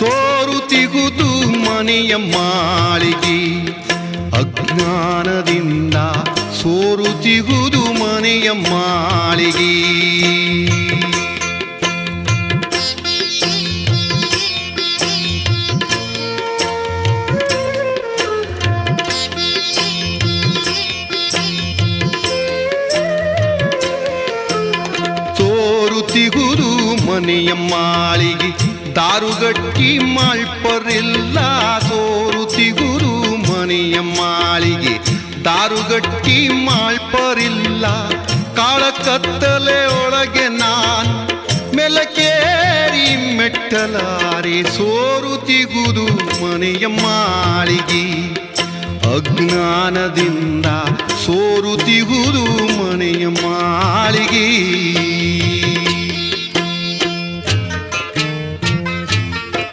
ಸೋರುತಿಗುದು ಮನೆಯ ಮಾಳಿಗೆ ಅಜ್ಞಾನದಿಂದ ಸೋರುತಿಗುದು ಮನೆಯ ಮಾಳಿಗೆ ಸೋರುತಿಗುದು ಮನೆಯ ಮಾಳಿಗೆ ದಾರುಗಟ್ಟಿ ಮಾಳ್ಪರಿಲ್ಲ ಸೋರುತಿಗುರು ಮನೆಯ ಮಾಳಿಗೆ ದಾರುಗಟ್ಟಿ ಮಾಳ್ಪರಿಲ್ಲ ಕಾಳ ಕತ್ತಲೆ ಒಳಗೆ ನಾನು ಮೆಲಕೇರಿ ಮೆಟ್ಟಲಾರೆ ಸೋರುತಿಗುದು ಮನೆಯ ಮಾಳಿಗೆ ಅಜ್ಞಾನದಿಂದ ಸೋರುತಿಗುದು ಮನೆಯ ಮಾಳಿಗೆ